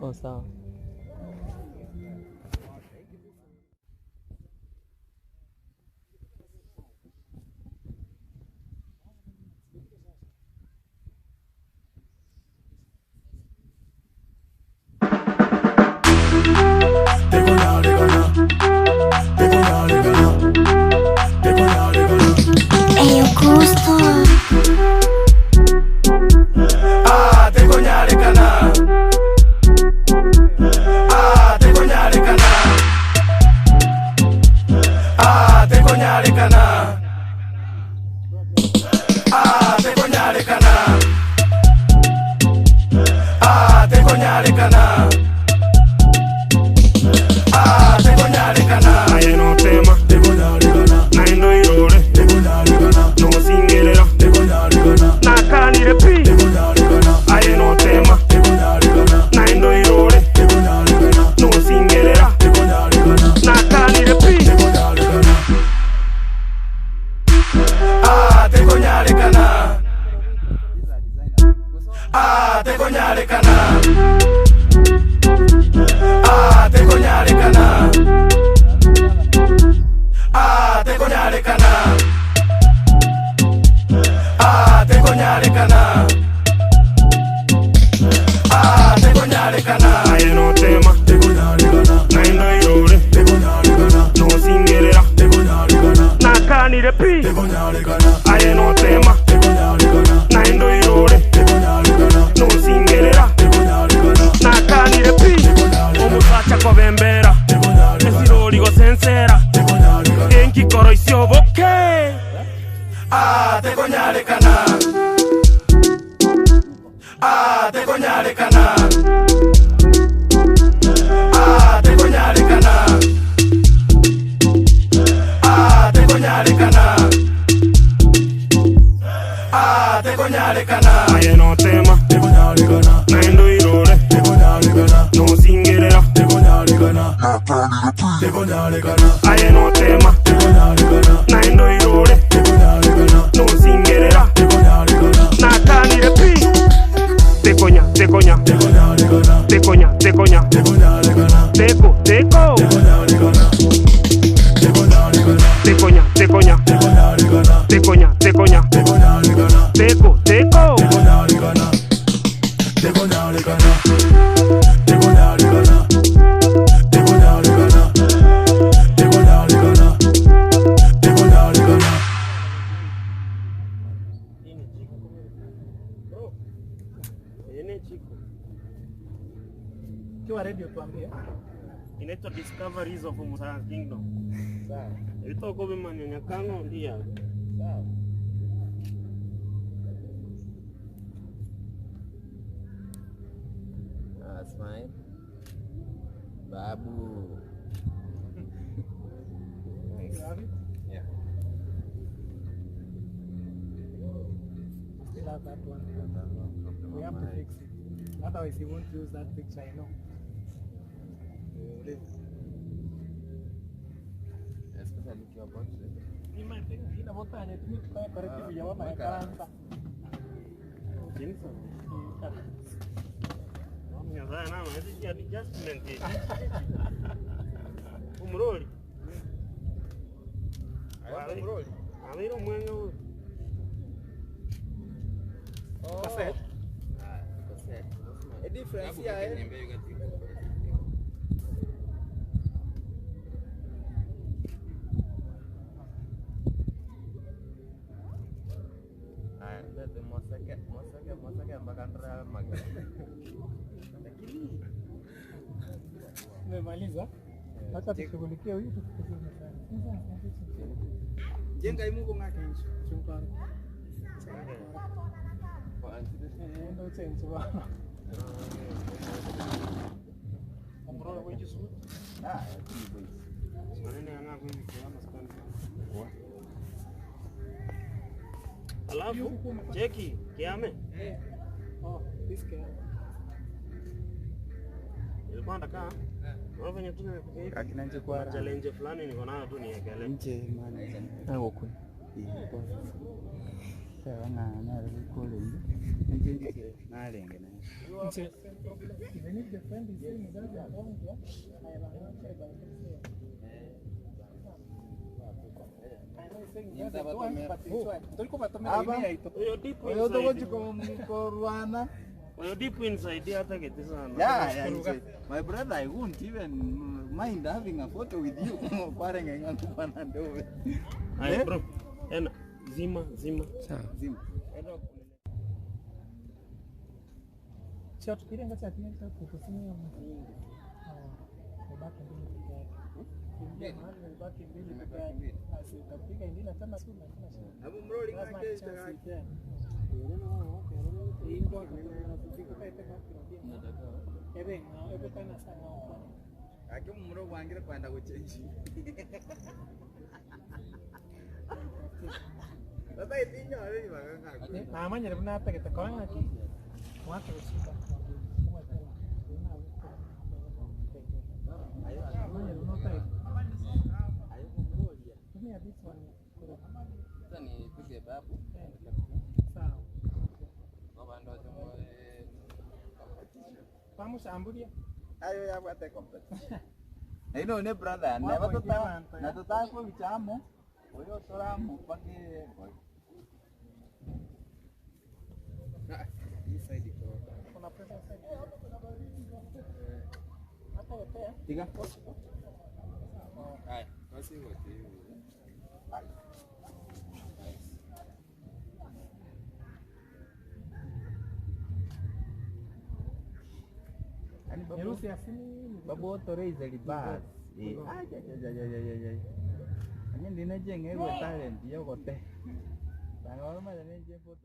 Oh, sawa. Inaitwa Discoveries of Musa Kingdom. Sawa. Ito ko bimanya kango ndia. Sawa. Smile. Babu. Nice. Yeah. Still have that one. We have to fix it. Otherwise, he won't use that picture, I know. Especially your portrait. Ina bota ni tu kwa corrective ya mama ya karanta. Jinsi. Mami za na hizi ya adjustment. Umroli. Ayo umroli. Amiro mwengo. Oh. Cassette. Cassette. A difference here. Umemaliza? Hata tushughulikie huyu jenga imungu ngake chumba. Ndio change bwana. Ambro wewe jisu. Maneno yana kwa mikono maskani. Alafu cheki kiame. Oh, this guy. Ilikuwa nataka wafanye tu Akina nje kwa challenge fulani niko nayo tu niekele. nje man. Hapo kuna. Sawa na kule. Nje na lenge na. Even if the friend is saying he doesn't want to, I have an answer about it. I know he's saying he doesn't want, but it's right. Tulikuwa matomera hii haito. Huyo deep Oyo to inside. chiko mkorwana. Huyo deep inside hata keti sana. Yeah, my brother, I won't even mind having a photo with you. Parang ngang kwa nando. Ay bro. Ena zima. Sawa. Zima. Sio tukiri ngacha tienda kukusanya msingi. Mabaki mbili peke yake. Ndio mahali mabaki mbili peke yake. Asitapiga ingine tena tu na tena shida. Hapo mroli ngake Ndio ndio kupiga pete kwa ndio. Ebe kana sana hapo. Akimu mro wangira kwenda kuchange. Baba itinyo ari baganga. Na amanya ribuna hata kitakwanga aki. Watu usika. Amanya runota. Ayo kumrolia. Tumia this one. Sasa nipige babu. Sawa. Baba ndo jomo Vamos a ambulia. ayo ya kwate competition. Na ino ne brother, never na tota ko bichamo. Oyo soramo pake. Hii side iko. Kuna pesa sasa. Hata yote. Tiga. Hai, basi wote. Yerusi asini Babu tore izali bas. Aja. Ani ndine jenge go talent yo gote. Bangor ma ne je